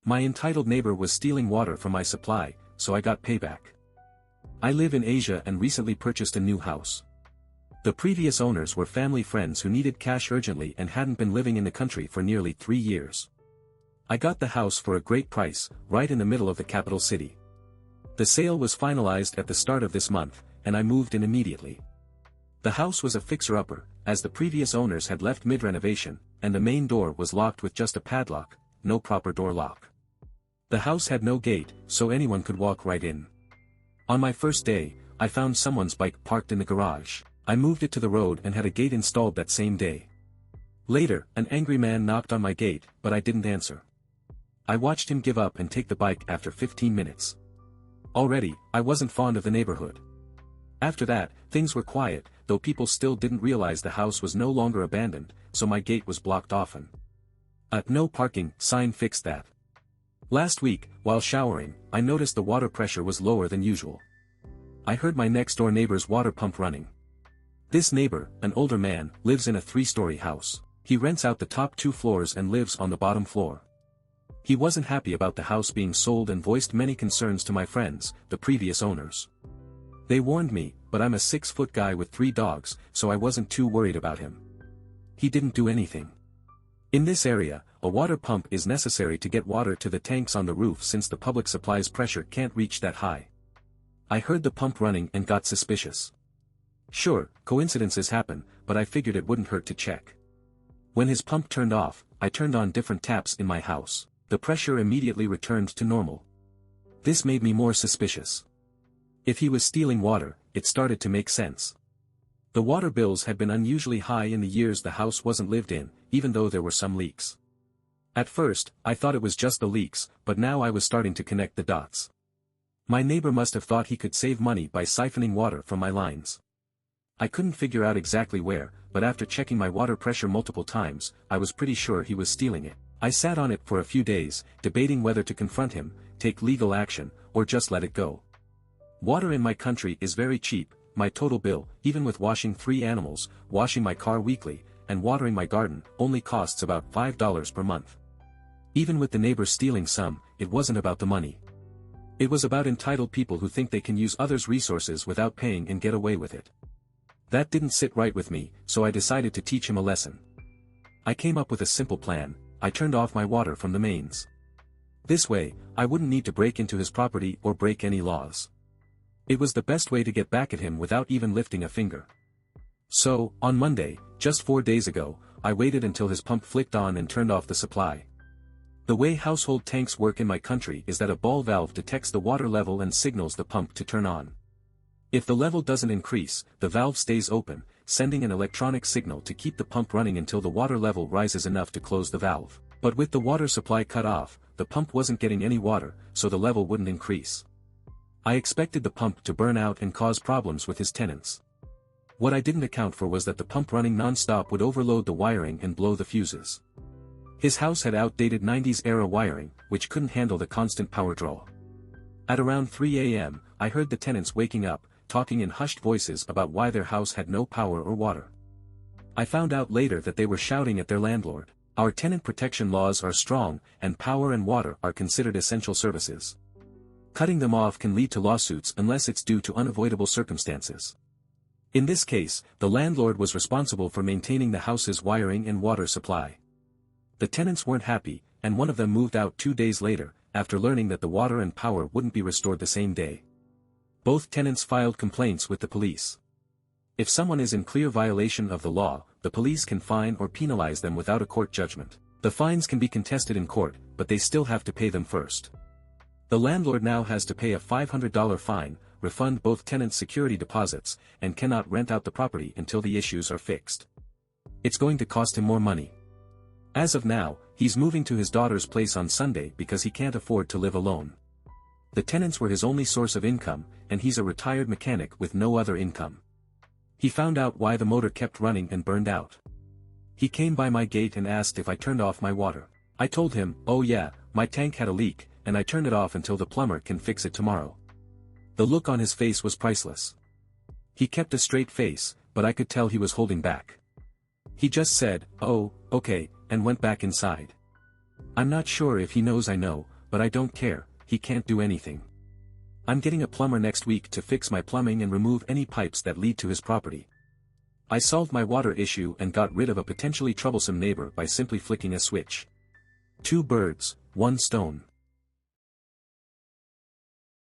My entitled neighbor was stealing water from my supply, so I got payback. I live in Asia and recently purchased a new house. The previous owners were family friends who needed cash urgently and hadn't been living in the country for nearly 3 years. I got the house for a great price, right in the middle of the capital city. The sale was finalized at the start of this month, and I moved in immediately. The house was a fixer-upper, as the previous owners had left mid-renovation, and the main door was locked with just a padlock, no proper door lock. The house had no gate, so anyone could walk right in. On my first day, I found someone's bike parked in the garage. I moved it to the road and had a gate installed that same day. Later, an angry man knocked on my gate, but I didn't answer. I watched him give up and take the bike after 15 minutes. Already, I wasn't fond of the neighborhood. After that, things were quiet, though people still didn't realize the house was no longer abandoned, so my gate was blocked often. A "no parking" sign fixed that. Last week, while showering, I noticed the water pressure was lower than usual. I heard my next-door neighbor's water pump running. This neighbor, an older man, lives in a 3-story house. He rents out the top 2 floors and lives on the bottom floor. He wasn't happy about the house being sold and voiced many concerns to my friends, the previous owners. They warned me, but I'm a 6-foot guy with 3 dogs, so I wasn't too worried about him. He didn't do anything. In this area, a water pump is necessary to get water to the tanks on the roof since the public supply's pressure can't reach that high. I heard the pump running and got suspicious. Sure, coincidences happen, but I figured it wouldn't hurt to check. When his pump turned off, I turned on different taps in my house. The pressure immediately returned to normal. This made me more suspicious. If he was stealing water, it started to make sense. The water bills had been unusually high in the years the house wasn't lived in, even though there were some leaks. At first, I thought it was just the leaks, but now I was starting to connect the dots. My neighbor must have thought he could save money by siphoning water from my lines. I couldn't figure out exactly where, but after checking my water pressure multiple times, I was pretty sure he was stealing it. I sat on it for a few days, debating whether to confront him, take legal action, or just let it go. Water in my country is very cheap. My total bill, even with washing 3 animals, washing my car weekly, and watering my garden, only costs about $5 per month. Even with the neighbor stealing some, it wasn't about the money. It was about entitled people who think they can use others' resources without paying and get away with it. That didn't sit right with me, so I decided to teach him a lesson. I came up with a simple plan. I turned off my water from the mains. This way, I wouldn't need to break into his property or break any laws. It was the best way to get back at him without even lifting a finger. So, on Monday, just 4 days ago, I waited until his pump flicked on and turned off the supply. The way household tanks work in my country is that a ball valve detects the water level and signals the pump to turn on. If the level doesn't increase, the valve stays open, sending an electronic signal to keep the pump running until the water level rises enough to close the valve. But with the water supply cut off, the pump wasn't getting any water, so the level wouldn't increase. I expected the pump to burn out and cause problems with his tenants. What I didn't account for was that the pump running non-stop would overload the wiring and blow the fuses. His house had outdated 90s-era wiring, which couldn't handle the constant power draw. At around 3 a.m., I heard the tenants waking up, talking in hushed voices about why their house had no power or water. I found out later that they were shouting at their landlord. Our tenant protection laws are strong, and power and water are considered essential services. Cutting them off can lead to lawsuits unless it's due to unavoidable circumstances. In this case, the landlord was responsible for maintaining the house's wiring and water supply. The tenants weren't happy, and one of them moved out 2 days later, after learning that the water and power wouldn't be restored the same day. Both tenants filed complaints with the police. If someone is in clear violation of the law, the police can fine or penalize them without a court judgment. The fines can be contested in court, but they still have to pay them first. The landlord now has to pay a $500 fine, refund both tenants' security deposits, and cannot rent out the property until the issues are fixed. It's going to cost him more money. As of now, he's moving to his daughter's place on Sunday because he can't afford to live alone. The tenants were his only source of income, and he's a retired mechanic with no other income. He found out why the motor kept running and burned out. He came by my gate and asked if I turned off my water. I told him, "Oh yeah, my tank had a leak, and I turned it off until the plumber can fix it tomorrow." The look on his face was priceless. He kept a straight face, but I could tell he was holding back. He just said, "Oh, okay," and went back inside. I'm not sure if he knows I know, but I don't care, he can't do anything. I'm getting a plumber next week to fix my plumbing and remove any pipes that lead to his property. I solved my water issue and got rid of a potentially troublesome neighbor by simply flicking a switch. 2 birds, 1 stone.